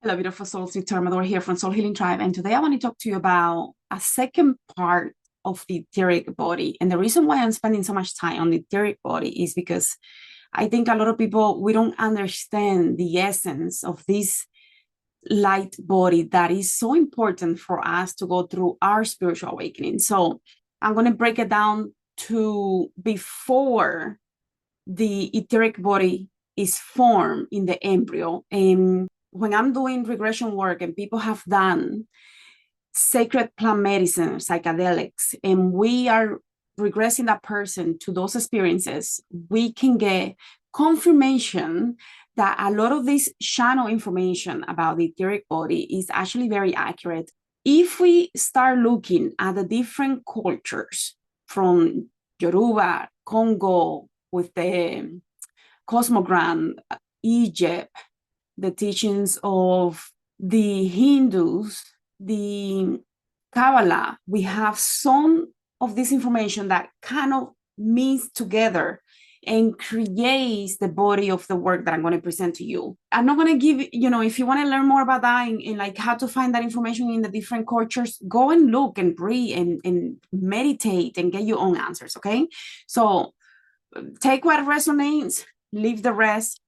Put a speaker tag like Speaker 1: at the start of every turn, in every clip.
Speaker 1: Hello, beautiful souls. It's Armador here from Soul Healing Tribe. And today I want to talk to you about a second part of the etheric body. And the reason why I'm spending so much time on the etheric body is because I think a lot of people, we don't understand the essence of this light body that is so important for us to go through our spiritual awakening. So I'm going to break it down to before the etheric body is formed in the embryo. And when I'm doing regression work and people have done sacred plant medicine, psychedelics, and we are regressing that person to those experiences, we can get confirmation that a lot of this channel information about the etheric body is actually very accurate. If we start looking at the different cultures from Yoruba, Congo, with the cosmogram, Egypt, the teachings of the Hindus, the Kabbalah, we have some of this information that kind of meets together and creates the body of the work that I'm going to present to you. I'm not going to give, if you want to learn more about that and like how to find that information in the different cultures, go and look and breathe and meditate and get your own answers, okay? So take what resonates, leave the rest.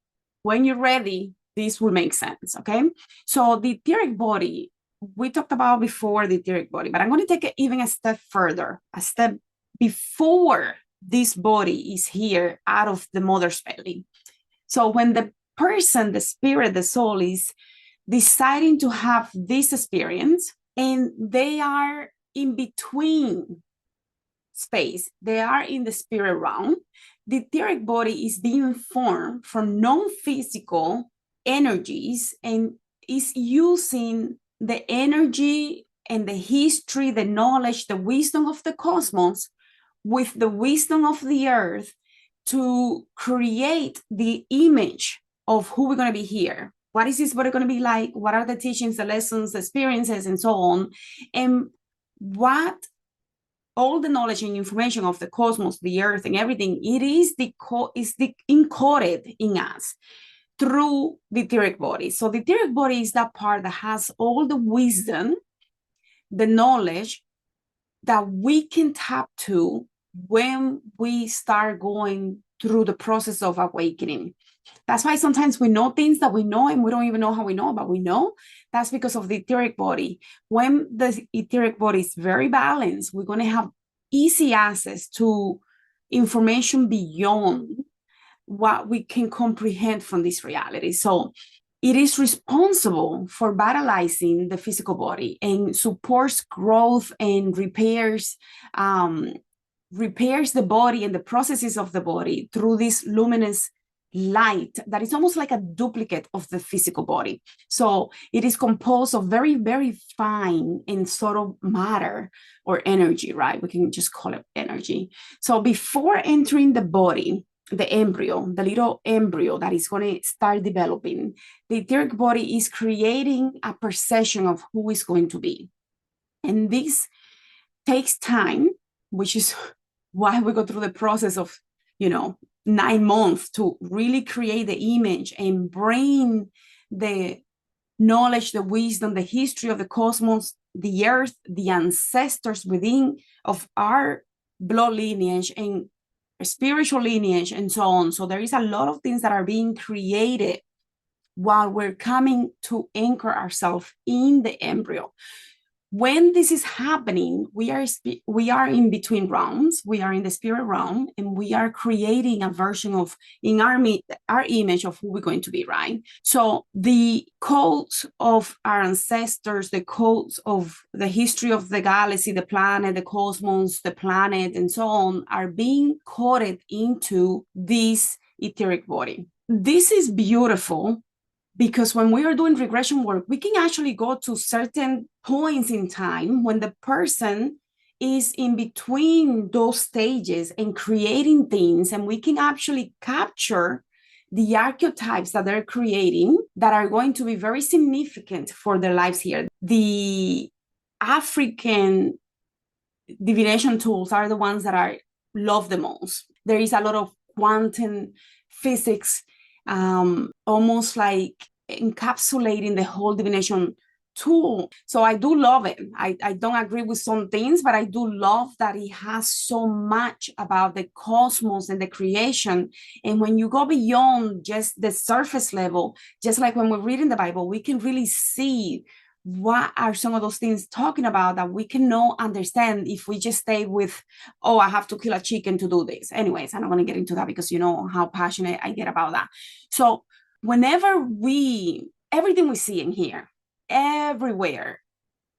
Speaker 1: When you're ready, this will make sense, okay? So the etheric body, we talked about before the etheric body, but I'm going to take it even a step further, a step before this body is here out of the mother's belly. So when the person, the spirit, the soul is deciding to have this experience and they are in between space, they are in the spirit realm, the etheric body is being formed from non-physical energies and is using the energy and the history, the knowledge, the wisdom of the cosmos with the wisdom of the earth to create the image of who we're going to be here. What is this body going to be like? What are the teachings, the lessons, the experiences, and so on? And what all the knowledge and information of the cosmos, the earth, and everything, it is encoded in us through the etheric body. So the etheric body is that part that has all the wisdom, the knowledge that we can tap to when we start going through the process of awakening. That's why sometimes we know things that we know and we don't even know how we know, but we know. That's because of the etheric body. When the etheric body is very balanced, we're going to have easy access to information beyond what we can comprehend from this reality. So it is responsible for vitalizing the physical body and supports growth and repairs the body and the processes of the body through this luminous light that is almost like a duplicate of the physical body. So it is composed of very, very fine and subtle matter or energy, right? We can just call it energy. So before entering the body, the embryo, the little embryo that is going to start developing, the etheric body is creating a perception of who is going to be. And this takes time, which is why we go through the process of, 9 months to really create the image and bring the knowledge, the wisdom, the history of the cosmos, the earth, the ancestors within of our blood lineage and spiritual lineage and so on. So there is a lot of things that are being created while we're coming to anchor ourselves in the embryo. When this is happening, we are in between realms. We are in the spirit realm, and we are creating a version of in our image of who we're going to be, right? So the codes of our ancestors, the codes of the history of the galaxy, the planet, the cosmos, the planet, and so on, are being coded into this etheric body. This is beautiful, because when we are doing regression work, we can actually go to certain points in time when the person is in between those stages and creating things, and we can actually capture the archetypes that they're creating that are going to be very significant for their lives here. The African divination tools are the ones that I love the most. There is a lot of quantum physics, almost like encapsulating the whole divination tool. So I do love it. I don't agree with some things, but I do love that it has so much about the cosmos and the creation. And when you go beyond just the surface level, just like when we're reading the Bible, we can really see what are some of those things talking about that we cannot understand if we just stay with, oh, I have to kill a chicken to do this. Anyways, I don't want to get into that because you know how passionate I get about that. So whenever everything we see in here, everywhere,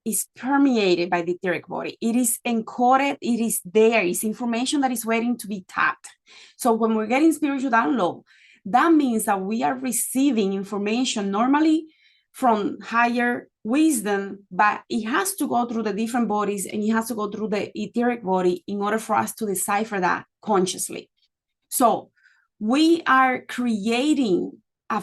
Speaker 1: is permeated by the etheric body. It is encoded, it is there, it's information that is waiting to be tapped. So when we're getting spiritual download, that means that we are receiving information normally from higher wisdom, but it has to go through the different bodies and it has to go through the etheric body in order for us to decipher that consciously. So we are creating a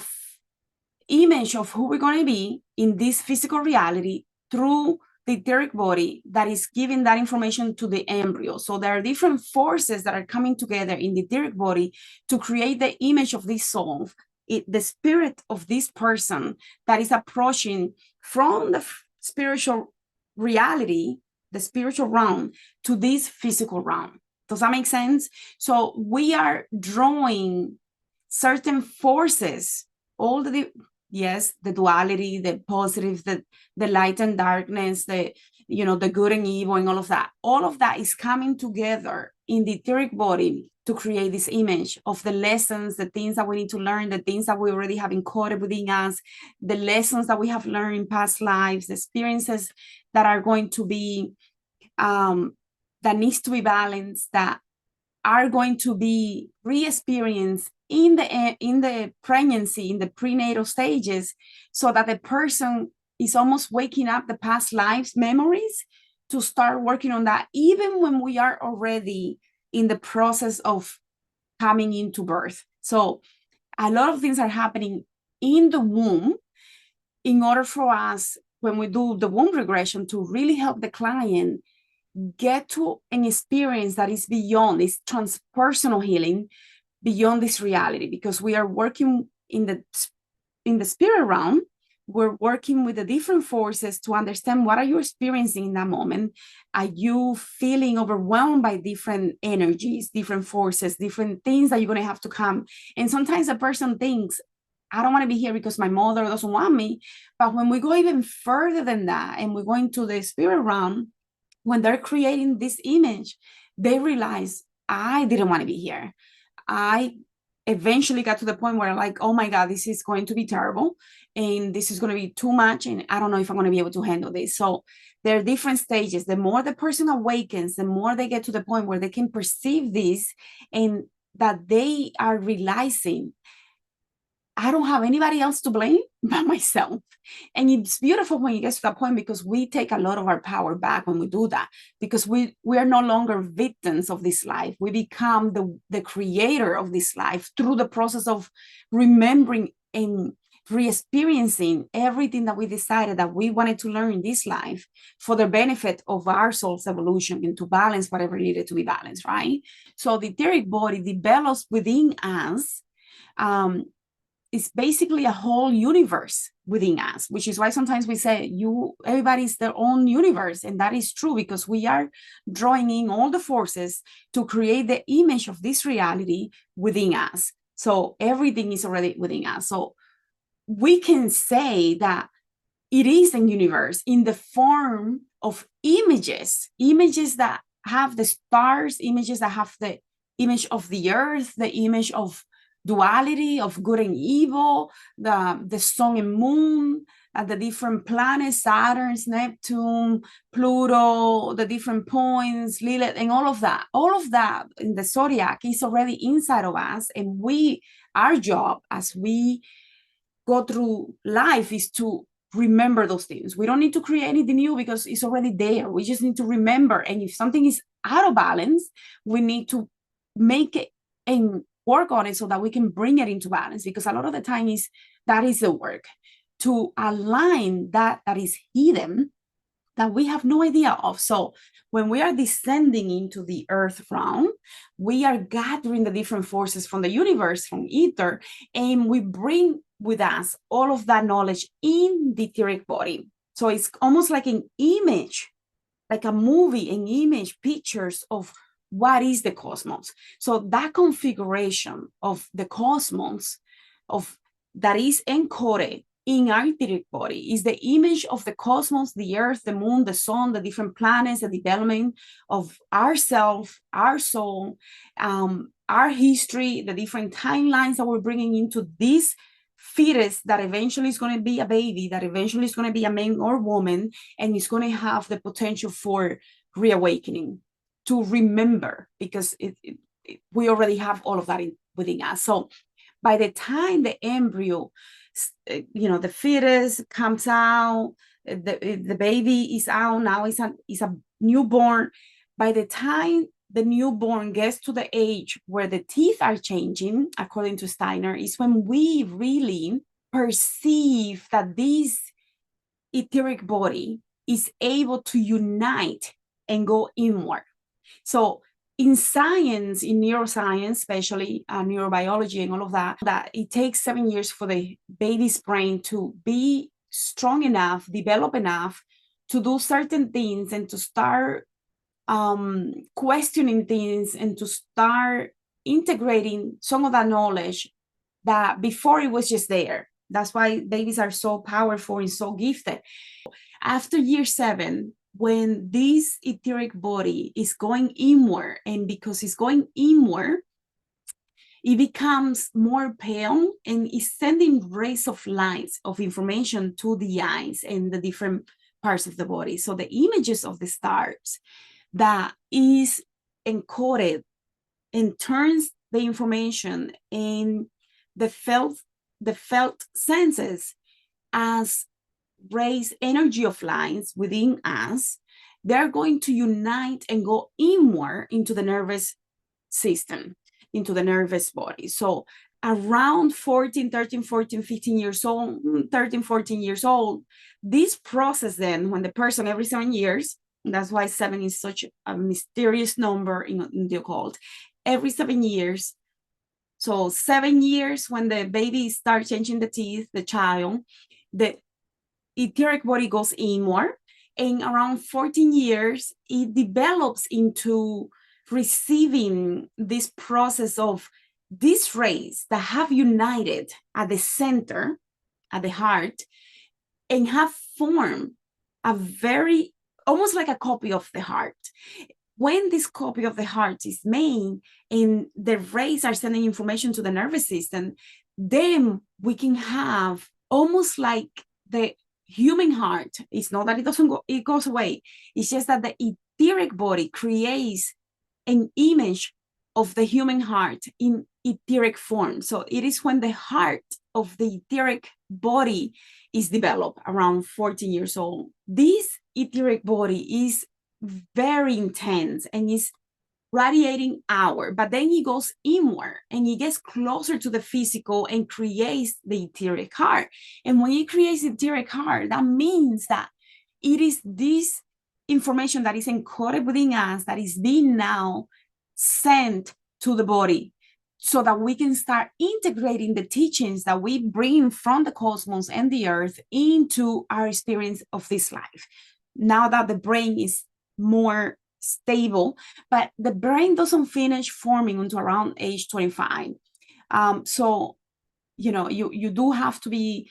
Speaker 1: image of who we're going to be in this physical reality through the etheric body that is giving that information to the embryo. So there are different forces that are coming together in the etheric body to create the image of this soul, the spirit of this person that is approaching from the spiritual reality, the spiritual realm, to this physical realm. Does that make sense? So we are drawing certain forces, all the duality, the positive, the light and darkness, the good and evil, and all of that is coming together in the etheric body to create this image of the lessons, the things that we need to learn, the things that we already have encoded within us, the lessons that we have learned in past lives, the experiences that are going to be that needs to be balanced, that are going to be re-experienced in the pregnancy, in the prenatal stages, so that the person is almost waking up the past lives memories to start working on that, even when we are already in the process of coming into birth. So a lot of things are happening in the womb in order for us, when we do the womb regression, to really help the client get to an experience that is beyond this transpersonal healing, beyond this reality, because we are working in the spirit realm. We're working with the different forces to understand what are you experiencing in that moment. Are you feeling overwhelmed by different energies, different forces, different things that you're going to have to come? And sometimes a person thinks, I don't want to be here because my mother doesn't want me. But when we go even further than that and we go into the spirit realm, when they're creating this image, they realize, I didn't want to be here. I eventually got to the point where I'm like, oh my God, this is going to be terrible. And this is going to be too much. And I don't know if I'm going to be able to handle this. So there are different stages. The more the person awakens, the more they get to the point where they can perceive this and that they are realizing, I don't have anybody else to blame but myself. And it's beautiful when you get to that point, because we take a lot of our power back when we do that, because we are no longer victims of this life. We become the creator of this life through the process of remembering and re-experiencing everything that we decided that we wanted to learn in this life for the benefit of our soul's evolution and to balance whatever needed to be balanced, right? So the etheric body develops within us. It's basically a whole universe within us, which is why sometimes we say everybody's their own universe. And that is true, because we are drawing in all the forces to create the image of this reality within us. So everything is already within us. So we can say that it is a universe in the form of images that have the stars, images that have the image of the earth, the image of duality, of good and evil, the sun and moon, the different planets, Saturn, Neptune, Pluto, the different points, Lilith, and all of that in the zodiac is already inside of us. And our job as we go through life is to remember those things. We don't need to create anything new because it's already there. We just need to remember. And if something is out of balance, we need to make it and work on it so that we can bring it into balance, because a lot of the time that is the work to align that is hidden, that we have no idea of. So when we are descending into the earth realm, we are gathering the different forces from the universe, from ether, and we bring with us all of that knowledge in the etheric body. So it's almost like an image, like a movie, an image, pictures of what is the cosmos. So that configuration of the cosmos of that is encoded in our etheric body is the image of the cosmos, the earth, the moon, the sun, the different planets, the development of ourself, our soul, our history, the different timelines that we're bringing into this fetus that eventually is going to be a baby, that eventually is going to be a man or woman, and is going to have the potential for reawakening, to remember, because we already have all of that within us. So by the time the embryo, the fetus comes out, the baby is out, now is a newborn. By the time the newborn gets to the age where the teeth are changing, according to Steiner, is when we really perceive that this etheric body is able to unite and go inward. So in science, in neuroscience, especially neurobiology and all of that, that it takes 7 years for the baby's brain to be strong enough, develop enough to do certain things and to start questioning things and to start integrating some of that knowledge that before it was just there. That's why babies are so powerful and so gifted. After year 7, when this etheric body is going inward, and because it's going inward, it becomes more pale and is sending rays of light of information to the eyes and the different parts of the body. So the images of the stars that is encoded and turns the information in the felt senses as raise energy of lines within us, they're going to unite and go inward into the nervous system, into the nervous body. So around 14 years old, 13, 14 years old, this process then, when the person every 7 years, that's why 7 is such a mysterious number in the occult, every 7 years, so 7 years when the baby starts changing the teeth, the child, the etheric body goes inward, and around 14 years, it develops into receiving this process of these rays that have united at the center, at the heart, and have formed a very, almost like a copy of the heart. When this copy of the heart is made and the rays are sending information to the nervous system, then we can have almost like the human heart. It's not that it goes away. It's just that the etheric body creates an image of the human heart in etheric form. So it is when the heart of the etheric body is developed around 14 years old. This etheric body is very intense and is radiating outward, but then he goes inward and he gets closer to the physical and creates the etheric heart. And when he creates the etheric heart, that means that it is this information that is encoded within us that is being now sent to the body, so that we can start integrating the teachings that we bring from the cosmos and the earth into our experience of this life. Now that the brain is more stable, but the brain doesn't finish forming until around age 25. So, you do have to be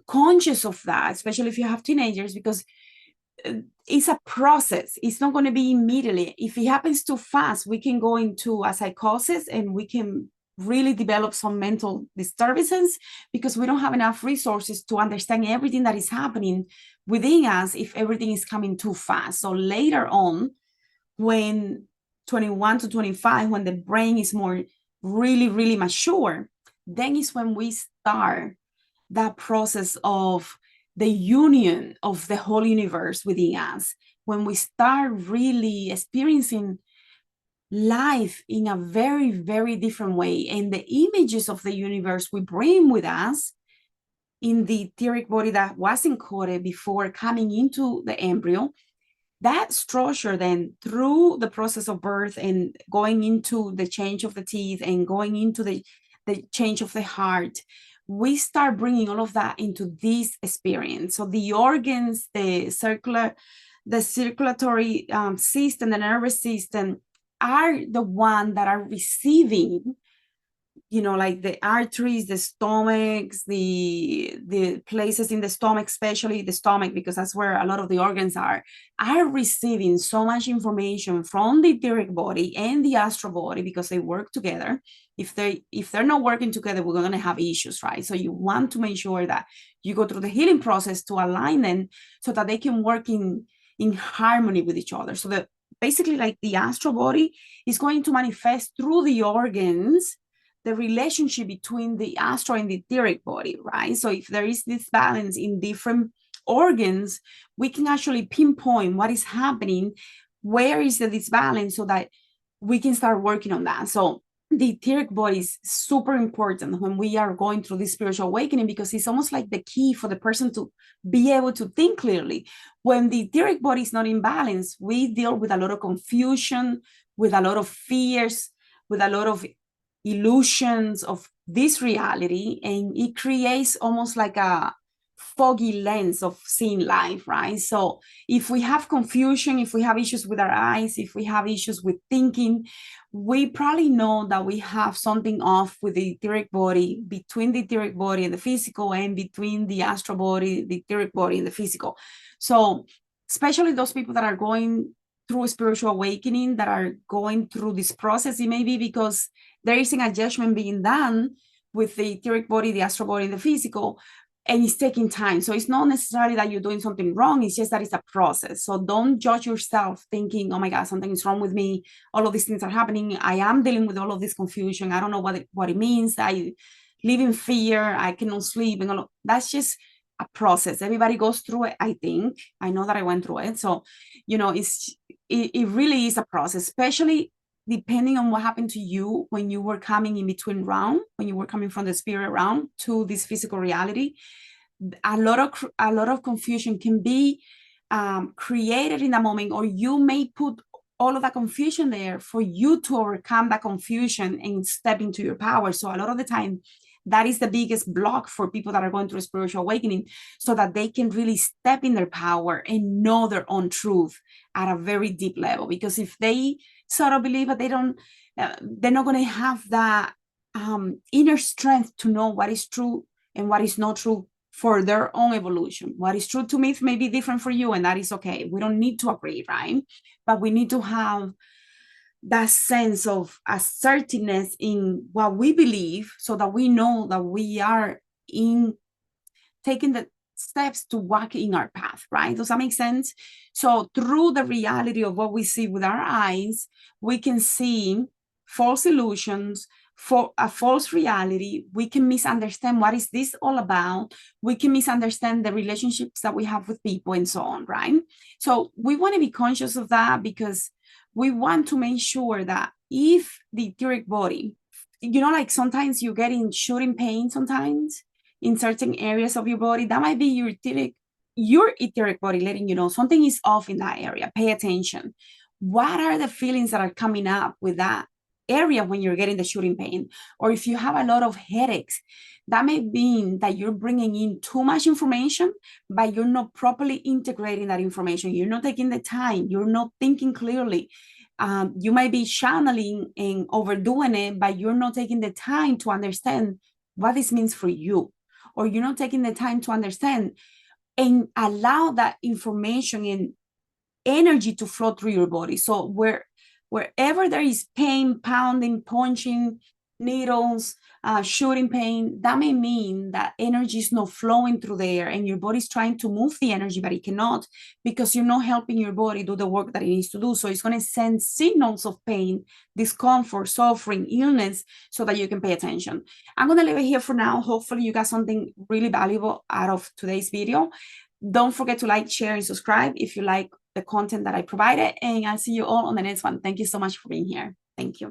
Speaker 1: conscious of that, especially if you have teenagers, because it's a process. It's not going to be immediately. If it happens too fast, we can go into a psychosis and we can really develop some mental disturbances because we don't have enough resources to understand everything that is happening within us if everything is coming too fast. So later on, when 21 to 25, when the brain is more really, really mature, then is when we start that process of the union of the whole universe within us, when we start really experiencing life in a very, very different way. And the images of the universe we bring with us in the etheric body that was encoded before coming into the embryo, that structure then through the process of birth and going into the change of the teeth and going into the change of the heart, we start bringing all of that into this experience. So the organs, the circulatory system, the nervous system are the one that are receiving, like the arteries, the stomachs, the places in the stomach, especially the stomach, because that's where a lot of the organs are receiving so much information from the etheric body and the astral body, because they work together. If they're not working together, we're going to have issues, right? So you want to make sure that you go through the healing process to align them so that they can work in harmony with each other. So that basically, like, the astral body is going to manifest through the organs the relationship between the astral and the etheric body, right? So if there is this balance in different organs, we can actually pinpoint what is happening, where is the disbalance, so that we can start working on that. So the etheric body is super important when we are going through this spiritual awakening, because it's almost like the key for the person to be able to think clearly. When the etheric body is not in balance, we deal with a lot of confusion, with a lot of fears, with a lot of illusions of this reality, and it creates almost like a foggy lens of seeing life, right? So if we have confusion, if we have issues with our eyes, if we have issues with thinking, we probably know that we have something off with the etheric body, between the etheric body and the physical, and between the astral body, the etheric body, and the physical. So especially those people that are going through a spiritual awakening, that are going through this process, it may be because there isn't a judgment being done with the etheric body, the astral body, and the physical, and it's taking time. So it's not necessarily that you're doing something wrong, it's just that it's a process. So don't judge yourself thinking, oh my God, something is wrong with me, all of these things are happening, I am dealing with all of this confusion, I don't know what it means, I live in fear, I cannot sleep, and all of that's just a process. Everybody goes through it, I think. I know that I went through it. So, it really is a process, especially depending on what happened to you when you were coming in between realm, when you were coming from the spirit realm to this physical reality. A lot of confusion can be created in that moment, or you may put all of that confusion there for you to overcome that confusion and step into your power. So a lot of the time, that is the biggest block for people that are going through a spiritual awakening, so that they can really step in their power and know their own truth at a very deep level. Because if they sort of believe that they're not going to have that inner strength to know what is true and what is not true for their own evolution. What is true to me may be different for you, and that is okay. We don't need to agree, right? But we need to have that sense of assertiveness in what we believe, so that we know that we are in taking the steps to walk in our path, right? Does that make sense? So through the reality of what we see with our eyes, we can see false illusions, for a false reality. We can misunderstand what is this all about. We can misunderstand the relationships that we have with people and so on, right? So we want to be conscious of that, because we want to make sure that if the etheric body, like sometimes you get in shooting pain sometimes in certain areas of your body, that might be your etheric body letting you know something is off in that area. Pay attention. What are the feelings that are coming up with that area when you're getting the shooting pain? Or if you have a lot of headaches, that may mean that you're bringing in too much information, but you're not properly integrating that information. You're not taking the time. You're not thinking clearly. You might be channeling and overdoing it, but you're not taking the time to understand what this means for you. Or you're not taking the time to understand and allow that information and energy to flow through your body. So wherever there is pain, pounding, punching, needles, shooting pain, that may mean that energy is not flowing through there, and your body's trying to move the energy, but it cannot, because you're not helping your body do the work that it needs to do. So it's going to send signals of pain, discomfort, suffering, illness, so that you can pay attention. I'm going to leave it here for now. Hopefully you got something really valuable out of today's video. Don't forget to like, share, and subscribe if you like the content that I provided, and I'll see you all on the next one. Thank you so much for being here. Thank you.